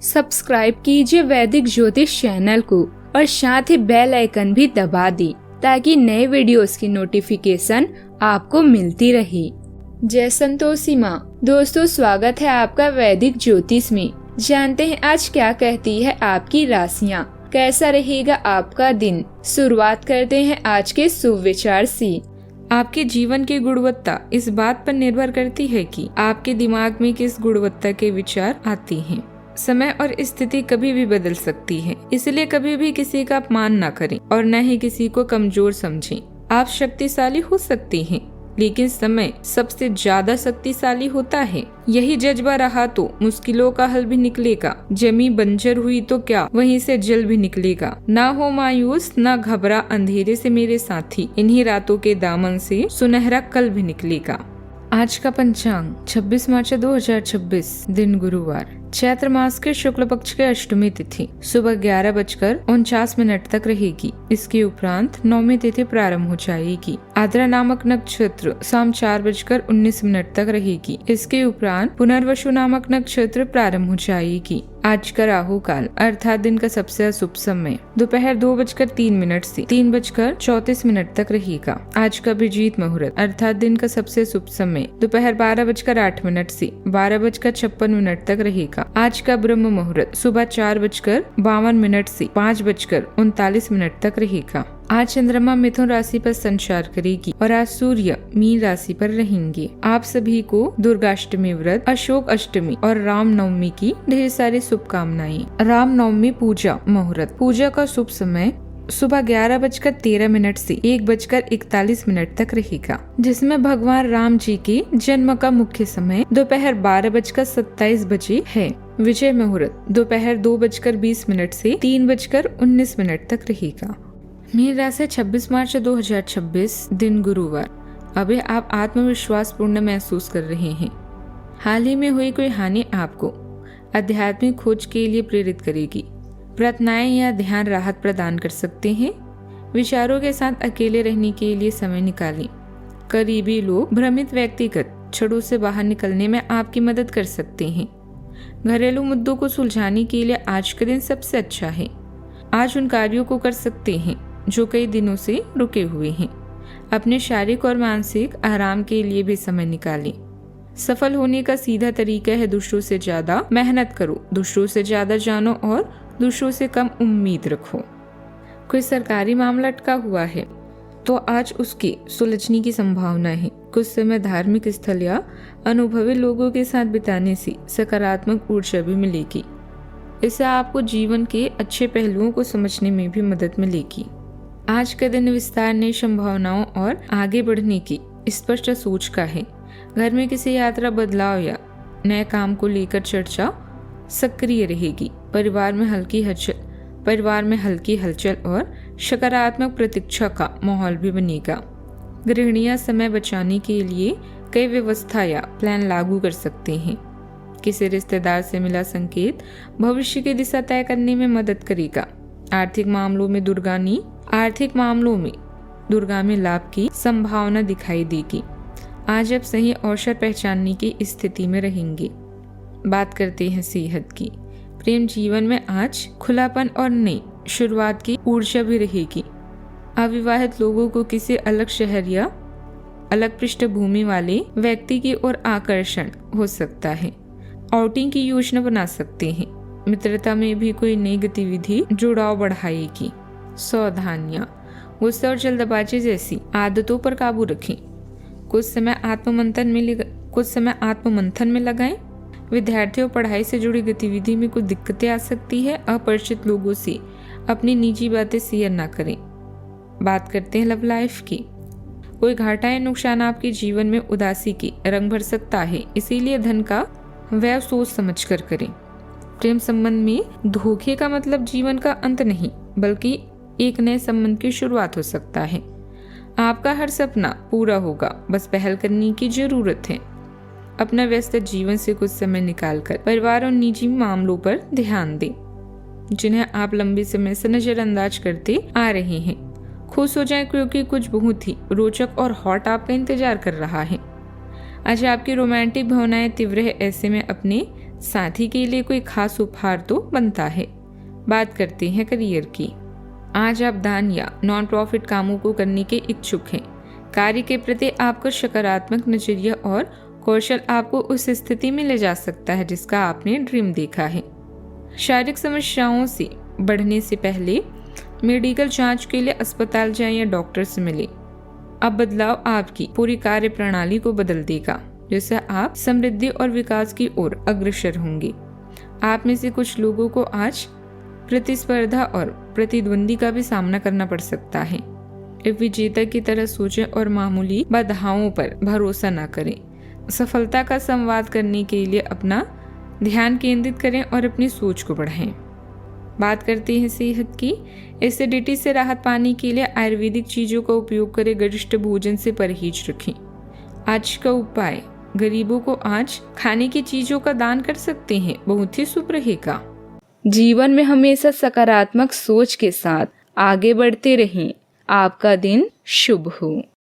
Subscribe कीजिए वैदिक ज्योतिष चैनल को और साथ ही बेल आइकन भी दबा दी ताकि नए वीडियोस की नोटिफिकेशन आपको मिलती रहे। जय संतोषी माँ। दोस्तों, स्वागत है आपका वैदिक ज्योतिष में। जानते हैं आज क्या कहती है आपकी राशियाँ, कैसा रहेगा आपका दिन। शुरुआत करते हैं आज के शुभ विचार से। आपके जीवन की गुणवत्ता इस बात पर निर्भर करती है कि आपके दिमाग में किस गुणवत्ता के विचार आते हैं। समय और स्थिति कभी भी बदल सकती है, इसलिए कभी भी किसी का अपमान न करें और न ही किसी को कमजोर समझें। आप शक्तिशाली हो सकते हैं, लेकिन समय सबसे ज्यादा शक्तिशाली होता है। यही जज्बा रहा तो मुश्किलों का हल भी निकलेगा। जमीन बंजर हुई तो क्या, वहीं से जल भी निकलेगा। ना हो मायूस, ना घबरा अंधेरे से मेरे साथी, इन्हीं रातों के दामन से सुनहरा कल भी निकलेगा। आज का पंचांग 26 मार्च 2026, दिन गुरुवार। चैत्र मास के शुक्ल पक्ष के अष्टमी तिथि सुबह 11:49 तक रहेगी। इसके उपरांत नौमी तिथि प्रारंभ हो जाएगी। आद्रा नामक नक्षत्र शाम 4:19 तक रहेगी। इसके उपरांत पुनर्वसु नामक नक्षत्र प्रारंभ हो जाएगी। आज का राहु काल अर्थात दिन का सबसे अशुभ समय दोपहर 2:03 से 3:34 तक रहेगा। आज का अभिजीत मुहूर्त अर्थात दिन का सबसे शुभ समय दोपहर 12:08 से 12:56 तक रहेगा। आज का ब्रह्म मुहूर्त सुबह 4:52 से 5:39 तक रहेगा। आज चंद्रमा मिथुन राशि पर संचार करेगी और आज सूर्य मीन राशि पर रहेंगे। आप सभी को दुर्गाष्टमी व्रत, अशोक अष्टमी और रामनवमी की ढेर सारी शुभकामनाएं। रामनवमी पूजा मुहूर्त। पूजा का शुभ समय सुबह 11:13 से 1:41 तक रहेगा, जिसमें भगवान राम जी के जन्म का मुख्य समय दोपहर 12:27 है। विजय मुहूर्त दोपहर 2:20 से 3:19 तक रहेगा। मीन राशि 26 मार्च 2026, दिन गुरुवार। अभी आप आत्मविश्वास पूर्ण महसूस कर रहे हैं। हाल ही में हुई कोई हानि आपको आध्यात्मिक खोज के लिए प्रेरित करेगी। प्रार्थनाएं या ध्यान राहत प्रदान कर सकते हैं। विचारों के साथ अकेले रहने के लिए समय निकालें। करीबी लोग भ्रमित व्यक्तिगत छड़ों से बाहर निकलने में आपकी मदद कर सकते हैं। घरेलू मुद्दों को सुलझाने के लिए आज का दिन सबसे अच्छा है। आज उन कार्यों को कर सकते हैं जो कई दिनों से रुके हुए हैं। अपने शारीरिक और मानसिक आराम के लिए भी समय निकालें। सफल होने का सीधा तरीका है दूसरों से ज्यादा मेहनत करो, दूसरों से ज्यादा जानो और दूसरों से कम उम्मीद रखो। कोई सरकारी मामला अटका हुआ है तो आज उसके सुलझने की संभावना है। कुछ समय धार्मिक स्थल या अनुभवी लोगों के साथ बिताने से सकारात्मक ऊर्जा भी मिलेगी। इससे आपको जीवन के अच्छे पहलुओं को समझने में भी मदद मिलेगी। आज का दिन विस्तार नई संभावनाओं और आगे बढ़ने की स्पष्ट सोच का है। घर में किसी यात्रा, बदलाव या नए काम को लेकर चर्चा सक्रिय रहेगी। परिवार में हल्की हलचल और सकारात्मक प्रतीक्षा का माहौल भी बनेगा। गृहिणियां समय बचाने के लिए कई व्यवस्था या प्लान लागू कर सकते हैं। किसी रिश्तेदार से मिला संकेत भविष्य की दिशा तय करने में मदद करेगा। आर्थिक मामलों में दूरगामी लाभ की संभावना दिखाई देगी। आज आप सही अवसर पहचानने की स्थिति में रहेंगे। बात करते हैं सेहत की। प्रेम जीवन में आज खुलापन और नई शुरुआत की ऊर्जा भी रहेगी। अविवाहित लोगों को किसी अलग शहर या अलग पृष्ठभूमि वाले व्यक्ति की ओर आकर्षण हो सकता है। आउटिंग की योजना बना सकते हैं। मित्रता में भी कोई नई गतिविधि जुड़ाव बढ़ाएगी। सावधानियां, गुस्सा और जल्दबाजी जैसी आदतों पर काबू रखें। कुछ समय आत्ममंथन में लगाएं। विद्यार्थियों, पढ़ाई से जुड़ी गतिविधि में कुछ दिक्कतें आ सकती है। अपरिचित लोगों से अपनी निजी बातें शेयर ना करें। बात करते हैं लव लाइफ की। कोई घाटा या नुकसान आपके जीवन में उदासी के रंग भर सकता है, इसीलिए धन का व्यय सोच समझ कर करें। प्रेम संबंध में धोखे का मतलब जीवन का अंत नहीं, बल्कि एक नए संबंध की शुरुआत हो सकता है। आपका हर सपना पूरा होगा, बस पहल करने की जरूरत है। अपना व्यस्त जीवन से कुछ समय निकालकर परिवार और निजी मामलों पर ध्यान दें, जिन्हें आप लंबे समय से नजरअंदाज करते आ रहे हैं। खुश हो जाएं क्योंकि कुछ बहुत ही रोचक और हॉट आपका इंतजार कर रहा है। आज आपकी रोमांटिक भावनाएं तीव्र है, ऐसे में अपने साथी के लिए कोई खास उपहार तो बनता है। बात करते हैं करियर की। आज आप दान या नॉन प्रॉफिट कामों को करने के इच्छुक हैं। कार्य के प्रति आपका सकारात्मक नजरिया और कौशल आपको उस स्थिति में ले जा सकता है जिसका आपने ड्रीम देखा है। शारीरिक समस्याओं से बढ़ने से पहले मेडिकल जांच के लिए अस्पताल जाएं या डॉक्टर से मिलें। अब बदलाव आपकी पूरी कार्य प्रणाली को बदल देगा, जिससे आप समृद्धि और विकास की ओर अग्रसर होंगे। आप में से कुछ लोगों को आज प्रतिस्पर्धा और प्रतिद्वंदी का भी सामना करना पड़ सकता है। एक विजेता की तरह सोचें और मामूली बाधाओं पर भरोसा न करें। सफलता का संवाद करने के लिए अपना ध्यान केंद्रित करें और अपनी सोच को बढ़ाएं। बात करते हैं सेहत की। एसिडिटी से राहत पाने के लिए आयुर्वेदिक चीजों का उपयोग करें। गरिष्ठ भोजन से परहेज रखें। आज का उपाय, गरीबों को आज खाने की चीजों का दान कर सकते हैं, बहुत ही शुभ रहेगा। जीवन में हमेशा सकारात्मक सोच के साथ आगे बढ़ते रहें। आपका दिन शुभ हो।